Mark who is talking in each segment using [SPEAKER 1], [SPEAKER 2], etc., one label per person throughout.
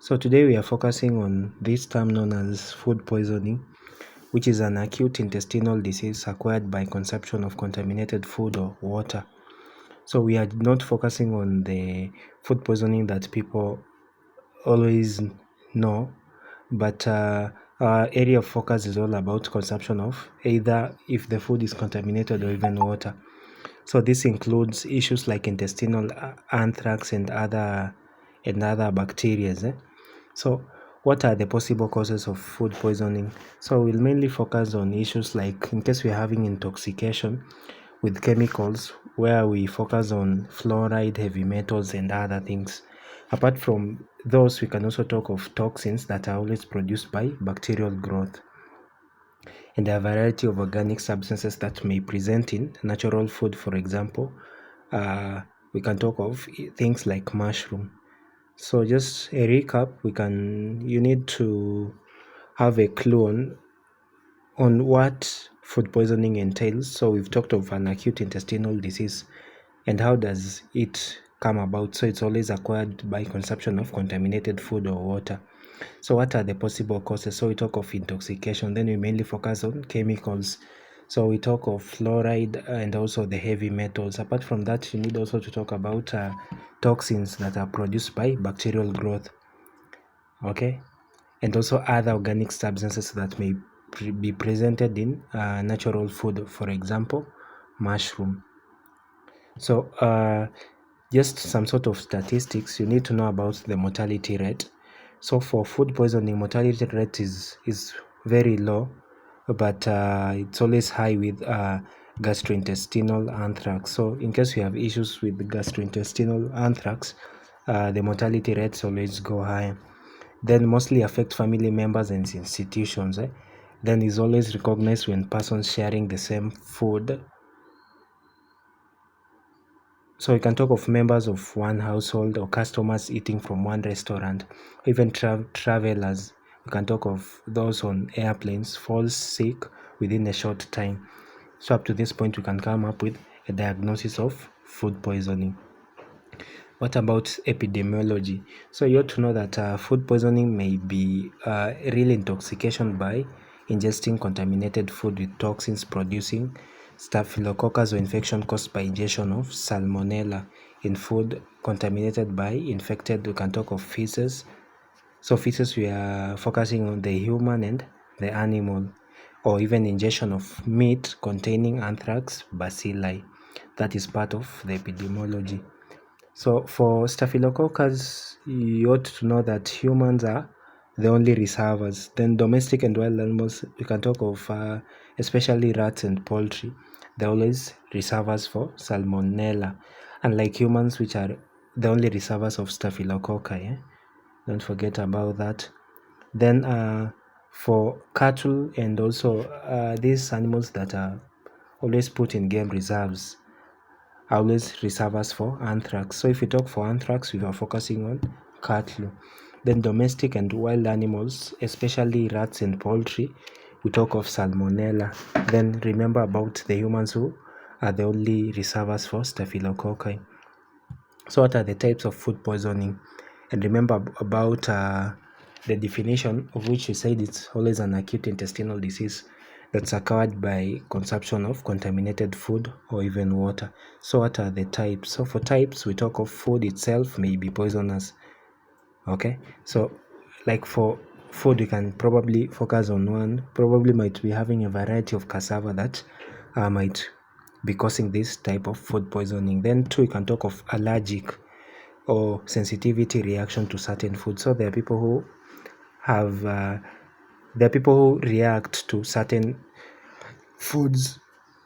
[SPEAKER 1] So today we are focusing on this term known as food poisoning, which is an acute intestinal disease acquired by consumption of contaminated food or water. So we are not focusing on the food poisoning that people always know, but our area of focus is all about consumption of either if the food is contaminated or even water. So this includes issues like intestinal anthrax and other bacteria. So what are the possible causes of food poisoning? So we'll mainly focus on issues like in case we're having intoxication with chemicals, where we focus on fluoride, heavy metals, and other things. Apart from those, we can also talk of toxins that are always produced by bacterial growth and a variety of organic substances that may present in natural food. For example, we can talk of things like mushroom. So just a recap, you need to have a clue on what food poisoning entails. So we've talked of an acute intestinal disease and how does it come about. So it's always acquired by consumption of contaminated food or water. So what are the possible causes? So we talk of intoxication, then we mainly focus on chemicals. So we talk of fluoride and also the heavy metals. Apart from that, you need also to talk about toxins that are produced by bacterial growth, okay, and also other organic substances that may be presented in natural food, for example, mushroom. So just some sort of statistics, you need to know about the mortality rate. So for food poisoning, mortality rate is very low, but it's always high with gastrointestinal anthrax. So in case you have issues with gastrointestinal anthrax, the mortality rates always go high. Then mostly affect family members and institutions. Then is always recognized when persons sharing the same food. So we can talk of members of one household or customers eating from one restaurant, even travelers. We can talk of those on airplanes fall sick within a short time. So up to this point, we can come up with a diagnosis of food poisoning. What about epidemiology? So you ought to know that food poisoning may be real intoxication by ingesting contaminated food with toxins producing Staphylococcus or infection caused by ingestion of Salmonella in food contaminated by infected. We can talk of feces. So feces, we are focusing on the human and the animal, or even ingestion of meat containing anthrax bacilli. That is part of the epidemiology. So for Staphylococcus, you ought to know that humans are the only reservoirs. Then domestic and wild animals, we can talk of especially rats and poultry. They're always reservoirs for Salmonella, unlike humans, which are the only reservoirs of Staphylococci. Don't forget about that. Then for cattle and also these animals that are always put in game reserves, always reservoirs for anthrax. So if we talk for anthrax, we are focusing on cattle. Then domestic and wild animals, especially rats and poultry, we talk of Salmonella. Then remember about the humans who are the only reservoirs for Staphylococci. So what are the types of food poisoning? And remember about the definition of which we said it's always an acute intestinal disease that's occurred by consumption of contaminated food or even water. So what are the types? So for types, we talk of food itself may be poisonous. Okay, so like for food, you can probably focus on one, probably might be having a variety of cassava that might be causing this type of food poisoning. Then two, you can talk of allergic or sensitivity reaction to certain foods. So there are people who react to certain foods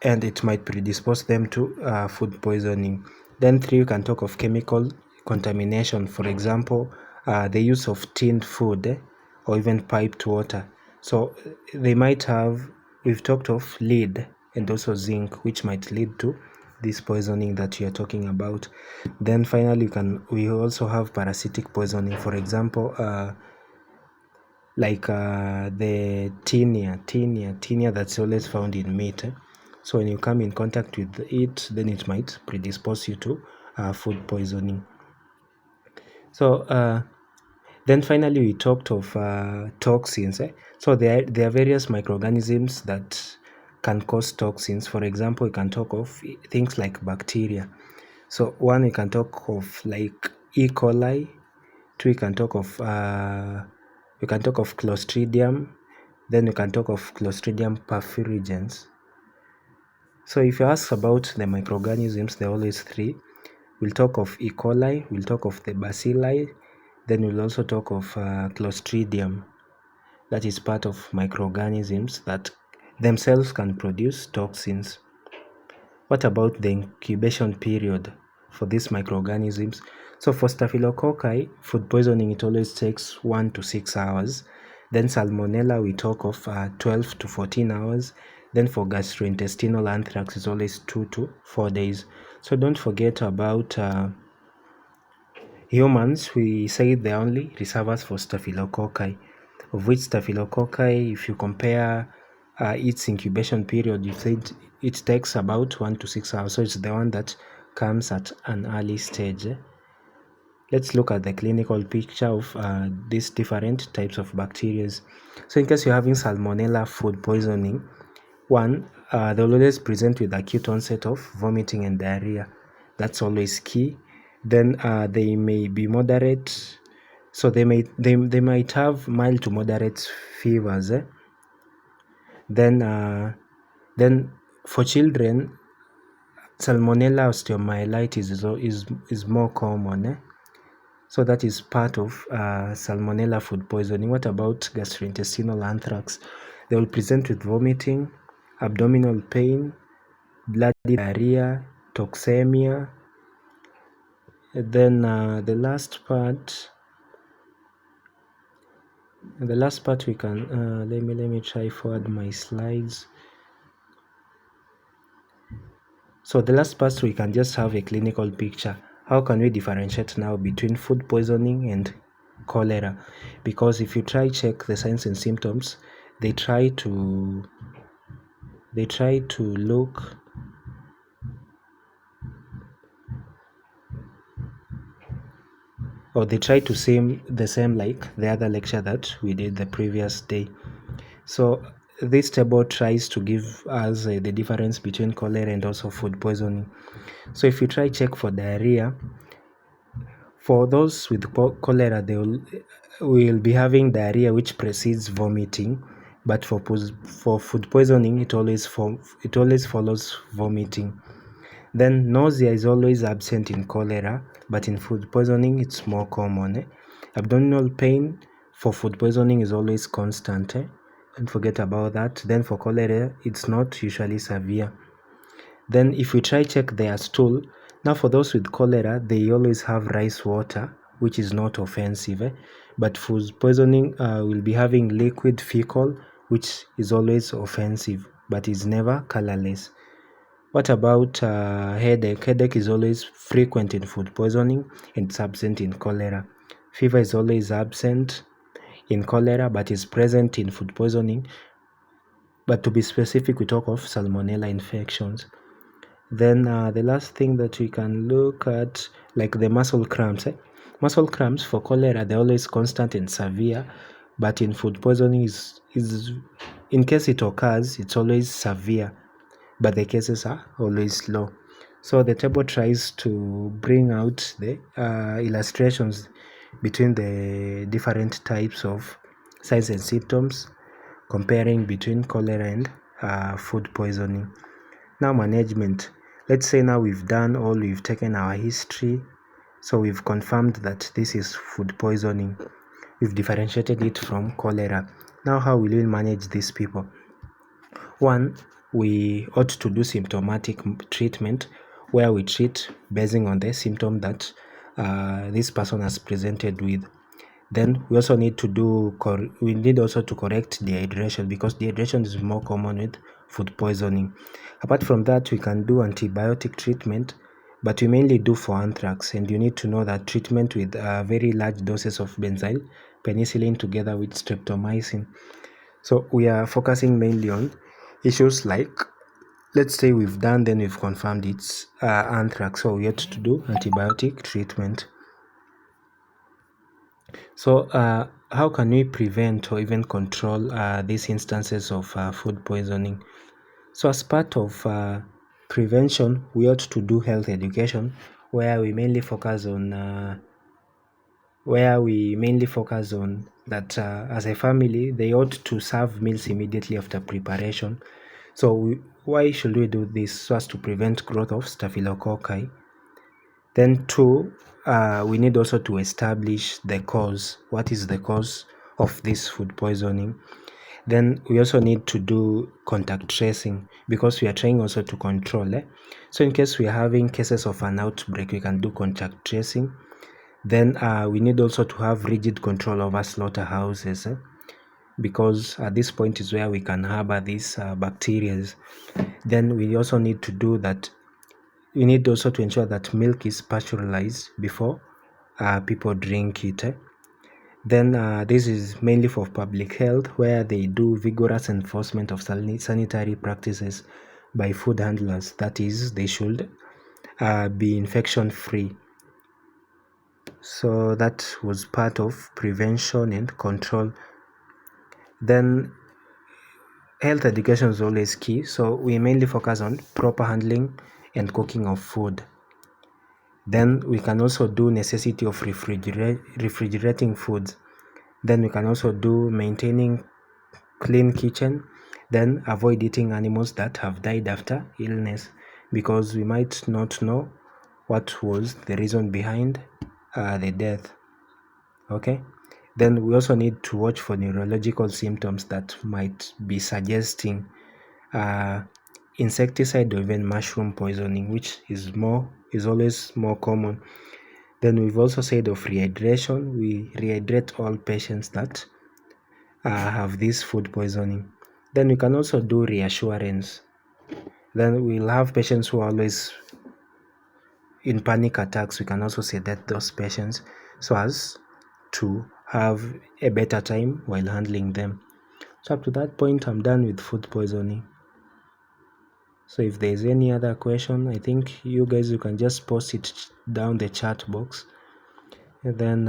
[SPEAKER 1] and it might predispose them to food poisoning. Then three, you can talk of chemical contamination. For example, the use of tinned food or even piped water. So they might have, we've talked of lead and also zinc, which might lead to this poisoning that you are talking about. Then finally, we also have parasitic poisoning. For example, like the tinea that's always found in meat. So when you come in contact with it, then it might predispose you to food poisoning. So Then finally, we talked of toxins. So there are various microorganisms that can cause toxins. For example, we can talk of things like bacteria. So one, we can talk of like E. coli. Two, we can talk of Clostridium. Then we can talk of Clostridium perfringens. So if you ask about the microorganisms, there are always three. We'll talk of E. coli, we'll talk of the bacilli, then we'll also talk of Clostridium. That is part of microorganisms that themselves can produce toxins. What about the incubation period for these microorganisms? So for Staphylococci, food poisoning, it always takes 1 to 6 hours. Then Salmonella, we talk of 12 to 14 hours. Then for gastrointestinal anthrax, it's always 2 to 4 days. So don't forget about humans. We say they're only reservoirs for Staphylococci, of which Staphylococci, if you compare its incubation period, you said it takes about 1 to 6 hours. So it's the one that comes at an early stage. Let's look at the clinical picture of these different types of bacteria. So in case you're having Salmonella food poisoning, one, they'll always present with acute onset of vomiting and diarrhea. That's always key. Then they may be moderate, so they might have mild to moderate fevers. Then for children, Salmonella osteomyelitis is more common. So that is part of Salmonella food poisoning. What about gastrointestinal anthrax? They will present with vomiting, abdominal pain, bloody diarrhea, toxemia. And then the last part we can let me try forward my slides. So the last part we can just have a clinical picture. How can we differentiate now between food poisoning and cholera? Because if you try check the signs and symptoms, they try to look, or they try to seem the same like the other lecture that we did the previous day. So this table tries to give us the difference between cholera and also food poisoning. So if you try check for diarrhea, for those with cholera, they will be having diarrhea which precedes vomiting, but for food poisoning, it always follows vomiting. Then nausea is always absent in cholera, but in food poisoning, it's more common. Abdominal pain for food poisoning is always constant. Don't forget about that. Then for cholera, it's not usually severe. Then if we try check their stool, now for those with cholera, they always have rice water, which is not offensive. But food poisoning will be having liquid fecal, which is always offensive, but is never colorless. What about headache? Headache is always frequent in food poisoning and it's absent in cholera. Fever is always absent in cholera but is present in food poisoning. But to be specific, we talk of Salmonella infections. Then the last thing that we can look at, like the muscle cramps. Muscle cramps for cholera, they're always constant and severe, but in food poisoning is in case it occurs, it's always severe, but the cases are always low. So the table tries to bring out the illustrations between the different types of signs and symptoms, comparing between cholera and food poisoning. Now management. Let's say now we've taken our history, so we've confirmed that this is food poisoning. We've differentiated it from cholera. Now how will we manage these people? One, we ought to do symptomatic treatment where we treat basing on the symptom that this person has presented with. Then we also need to correct dehydration, because dehydration is more common with food poisoning. Apart from that, we can do antibiotic treatment, but we mainly do for anthrax, and you need to know that treatment with very large doses of benzyl penicillin together with streptomycin. So we are focusing mainly on issues like, let's say we've confirmed it's anthrax, so we have to do antibiotic treatment. So, how can we prevent or even control these instances of food poisoning? So, as part of prevention, we ought to do health education, where we mainly focus on that as a family they ought to serve meals immediately after preparation. So, why should we do this? So as to prevent growth of staphylococci. Then two, we need also to establish the cause. What is the cause of this food poisoning? Then we also need to do contact tracing because we are trying also to control. So in case we are having cases of an outbreak, we can do contact tracing. Then we need also to have rigid control over slaughterhouses because at this point is where we can harbor these bacteria. Then we also need to do that. We need also to ensure that milk is pasteurized before people drink it. Then this is mainly for public health, where they do vigorous enforcement of sanitary practices by food handlers. That is, they should be infection free. So that was part of prevention and control. Then health education is always key. So we mainly focus on proper handling and cooking of food. Then we can also do necessity of refrigerating foods. Then we can also do maintaining clean kitchen. Then avoid eating animals that have died after illness, because we might not know what was the reason behind the death. Okay. Then we also need to watch for neurological symptoms that might be suggesting insecticide or even mushroom poisoning, which is always more common. Then we've also said of rehydration. We rehydrate all patients that have this food poisoning. Then we can also do reassurance. Then we'll have patients who are always in panic attacks. We can also sedate those patients so as to have a better time while handling them. So up to that point, I'm done with food poisoning. So if there's any other question, I think you guys, you can just post it down the chat box, and then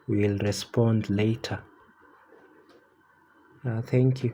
[SPEAKER 1] we'll respond later. Thank you.